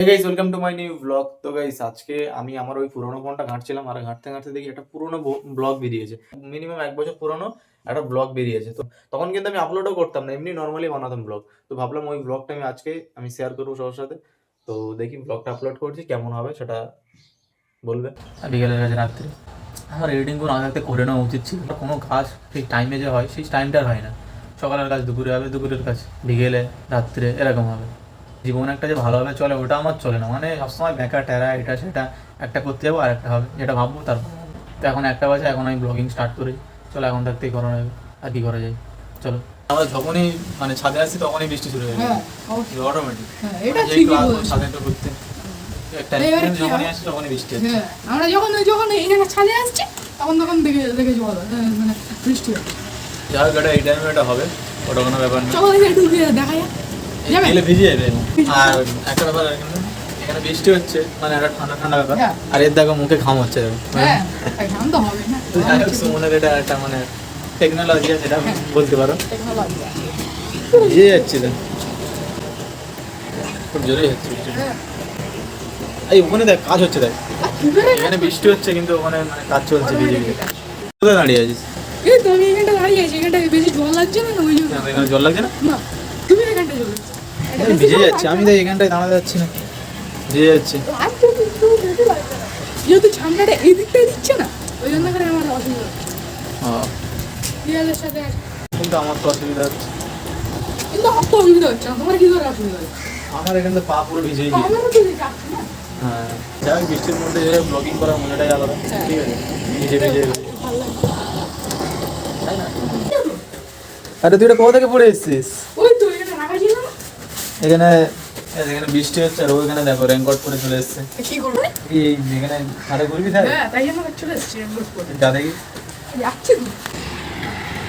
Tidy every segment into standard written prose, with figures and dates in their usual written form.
Guys welcome to my new blog. তো guys আজকে আমি আমার ওই পুরোনো ফোনটা ঘাঁটছিলাম আর ঘাঁটতে ঘাঁটতে দেখি একটা পুরোনো ব্লগ বেরিয়েছে, মিনিমাম 1 বছর পুরোনো একটা ব্লগ বেরিয়েছে। তো তখন কিন্তু আমি আপলোডও করতাম না, এমনি নর্মালি বানাতাম ব্লগ। তো ভাবলাম ওই ব্লগটা আমি শেয়ার করবো সবার সাথে। তো দেখি ব্লগটা আপলোড করছি, কেমন হবে সেটা বলবে। বিকেলের কাছে রাত্রে আমার এডিটিংগুলো আগে থাকতে করে নেওয়া উচিত ছিল। কোনো কাজ সেই টাইমে যে হয় সেই টাইমটা হয় না। সকালের কাজ দুপুরে হবে, দুপুরের কাজ বিকেলে, রাত্রে এরকম হবে। জীবন একটা যে ভালোভাবে চলে ওটা আমার চলে না, মানে সবসময় বেকা টেরা এটা সেটা একটা করতে যাবো আর একটা হবে, যেটা ভাববো তারপর। তো এখন 1টা বাজে, এখন আমি ব্লগিং স্টার্ট করি। চলো এখন থাকতেই করা যাবে, আর কি করা যায়। চলো। আমরা যখনই মানে ছাদে আসছি তখনই বৃষ্টি শুরু হয়ে যায় অটোমেটিক। ছাদে একটু ঘুরতে একটা যখনই আসছি তখনই বৃষ্টি হচ্ছে। আমরা যখন যখন এখানে ছাদে আসছি তখন দেখে জল মানে বৃষ্টি হচ্ছে। যাই হোক, এটা এই টাইমে এটা হবে, ওটা কোনো ব্যাপার না। চলো একটু দেখা যায়, গেলে ভিজে যাবে। আর একটা ব্যাপার এখানে বৃষ্টি হচ্ছে, মানে একটা ঠান্ডা ঠান্ডা ব্যাপার। আর এর দেখো মুখে ঘাম হচ্ছে। ঘাম তো হবে না। তো যাই হোক, সুমনের এটা একটা মানে টেকনোলজি আছে, এটা বলতে পারো। ভিজে যাচ্ছে তো, খুব জোরে হচ্ছে। এই ওখানে দেখ কাজ হচ্ছে, দেখ এখানে বৃষ্টি হচ্ছে কিন্তু ওখানে মানে কাজ চলছে। ভিজে ভিজে কোথায় দাঁড়িয়ে আছিস? এই তো আমি এখানটা দাঁড়িয়ে আছি, এখানটা বেশি জল লাগছে না, ওই জন্য। এখানে জল লাগছে না? না, তুমি এখানটা চলে ভিজে যাচ্ছে, আমি তো এখানটায় দাঁড়াতে যাচ্ছি না, ভিজে যাচ্ছে। যেহেতু ঠান্ডাটা এই দিকটাই দিচ্ছে না, ওই জন্য করে আমার অসুবিধা হচ্ছে। দেয়ালের সাথে আছে কিন্তু আমার তো অসুবিধা হচ্ছে। কিন্তু আমার তো অসুবিধা হচ্ছে না, তোমার কি করে অসুবিধা হচ্ছে? আমার এখানে তো পা পুরো ভিজে গিয়ে। আমারও তো যাচ্ছে না। হ্যাঁ, যাই বৃষ্টির মধ্যে ব্লগিং করার মজাটাই আলাদা। ঠিক আছে, ভিজে ভিজে। ভালো লাগছে। তাই না? আরে তুই এটা কোথা থেকে পড়ে এসেছিস? ওই তো এখানে রাখা ছিল না। এখানে এখানে বৃষ্টি হচ্ছে আর ওইখানে দেখো রেনকোট পরে চলে এসছে। কি করবে? এই এখানে খাড়া করবি তাই? হ্যাঁ, তাই জন্য চলে এসেছি রেনকোট পরে। যা দেখি যাচ্ছে তো।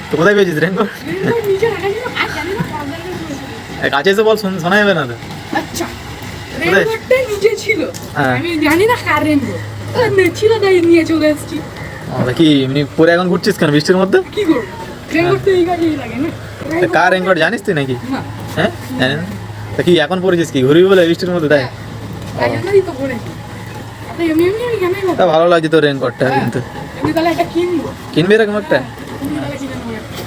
তো কোথায় পেয়েছিস রেনকোট? রেনকোট নিচে রাখা ছিল, আর জানি না কবে রেখেছি। কাছে এসে বল, শোনা যাবে না তো। আচ্ছা, রেনকোটটা নিচে ছিল, হ্যাঁ। আমি জানি না কার রেনকোট ছিল, তাই নিয়ে চলে এসেছি। কি এমনি পরে এখন ঘুরছিস কেন বৃষ্টির মধ্যে? কি করবো, রেনকোট তো এই কাজেই লাগে না। কার রেনকোট জানিস তুই নাকি? না, হ্যাঁ জানি না। তা কি এখন পড়েছিস কি ঘুরবি বলে বৃষ্টির মধ্যে? তাই তাই জন্যই তো পড়েছি। আরে এমনি এমনি আমি কেনই তা ভালো লাগছে তোর রেনকোটটা কিন্তু। এমনি তাহলে একটা কিনবো। কিনবি এরকম একটা? এমনি তাহলে কিনে নেবো একটা।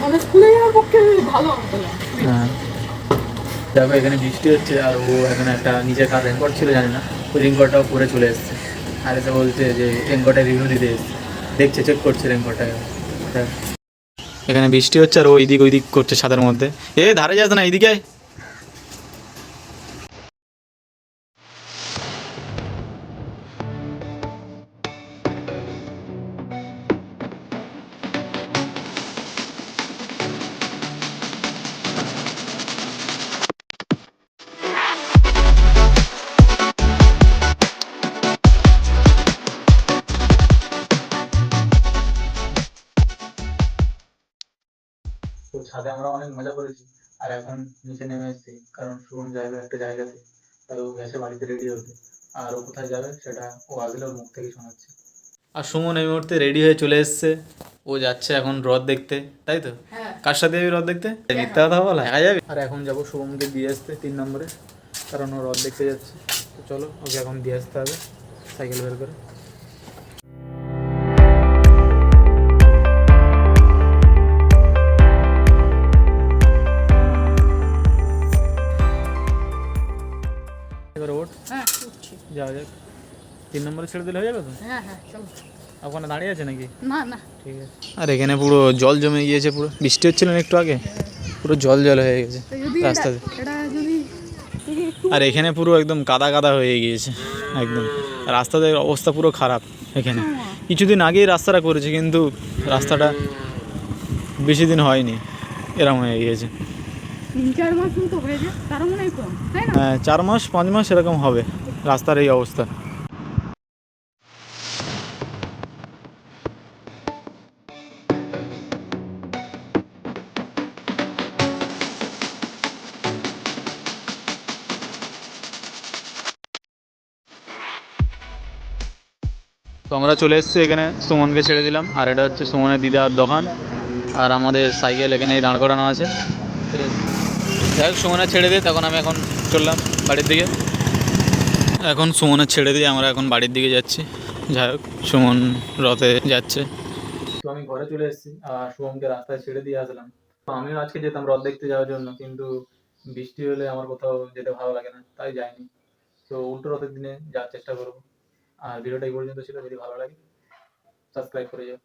মানে স্কুলে যাওয়ার পক্ষে ভালো হবে তাহলে। হ্যাঁ, দেখো এখানে বৃষ্টি হচ্ছে আর ও এখানে একটা নিজের কার রেনকোট ছিল জানি না, ওই রেনকোটটাও পরে চলে এসছে। আর এসে বলছে যে রেনকোটের রিভিউ দিতে এসছে, দেখছে চেক করছে রেনকোটটা। এখানে বৃষ্টি হচ্ছে আর ও এইদিক ওইদিক করছে ছাদের মধ্যে। ধারে যাস না, এইদিকে আয়। তো ছাদে আমরা অনেক মজা করেছি আর এখন নিচে নেমে এসেছি, কারণ শুভম যাবে একটা জায়গাতে, তাই ও গেছে বাড়িতে রেডি হতে। আর ও কোথায় যাবে সেটা ও আসলে ওর মুখ থেকে শোনাচ্ছে। আর সুমন এই মুহূর্তে রেডি হয়ে চলে এসছে, ও যাচ্ছে এখন হ্রদ দেখতে, তাই তো? হ্যাঁ। কার সাথে যাবি হ্রদ দেখতে? মিথ্যা কথা বলা একা যাবি? আর এখন যাবো শুভমকে দিয়ে আসতে 3 নম্বরে, কারণ ও হ্রদ দেখতে যাচ্ছে। তো চলো ওকে এখন দিয়ে আসতে হবে সাইকেল বের করে। এবার ওঠ, হ্যাঁ, উঠছি। যাওয়া যাক। 3 নম্বরে ছেড়ে দিলে হয়ে যাবে তো? হ্যাঁ হ্যাঁ, চলো। ওখানে দাঁড়িয়ে আছে নাকি? না না, ঠিক আছে। আর এখানে পুরো জল জমে গিয়েছে, পুরো বৃষ্টি হচ্ছিল না একটু আগে, পুরো জল জল হয়ে গেছে তো যদি রাস্তাতে। এটা যদি আর এখানে পুরো একদম কাদা কাদা হয়ে গিয়েছে একদম, রাস্তাতে অবস্থা পুরো খারাপ। এখানে কিছুদিন আগেই রাস্তাটা করেছে, কিন্তু রাস্তাটা বেশি দিন হয়নি এরম হয়ে গিয়েছে। 3-4 মাস মতো হয়েছে, তারও মনে হয় কম, তাই না? হ্যাঁ, 4 মাস 5 মাস এরকম হবে রাস্তার এই অবস্থা। তো আমরা চলে এসেছি, এখানে সুমনকে ছেড়ে দিলাম। আর এটা হচ্ছে সুমনের দিদার দোকান, আর আমাদের সাইকেল এখানেই দাঁড় করানো আছে। যাই হোক, সুমনে ছেড়ে দিয়ে তখন আমি এখন চললাম বাড়ির দিকে। এখন সুমনের ছেড়ে দিয়ে আমরা এখন বাড়ির দিকে যাচ্ছি। যাই হোক, সুমন রথে যাচ্ছে। তো আমি ঘরে চলে এসেছি আর শুভমকে রাস্তায় ছেড়ে দিয়ে আসলাম। তো আমিও আজকে যেতাম রথ দেখতে যাওয়ার জন্য, কিন্তু বৃষ্টি হলে আমার কোথাও যেতে ভালো লাগে না, তাই যাইনি। তো উল্টো রথের দিনে যাওয়ার চেষ্টা করবো। আর ভিডিওটা এই পর্যন্ত ছিল, যদি ভালো লাগে সাবস্ক্রাইব করে যাও।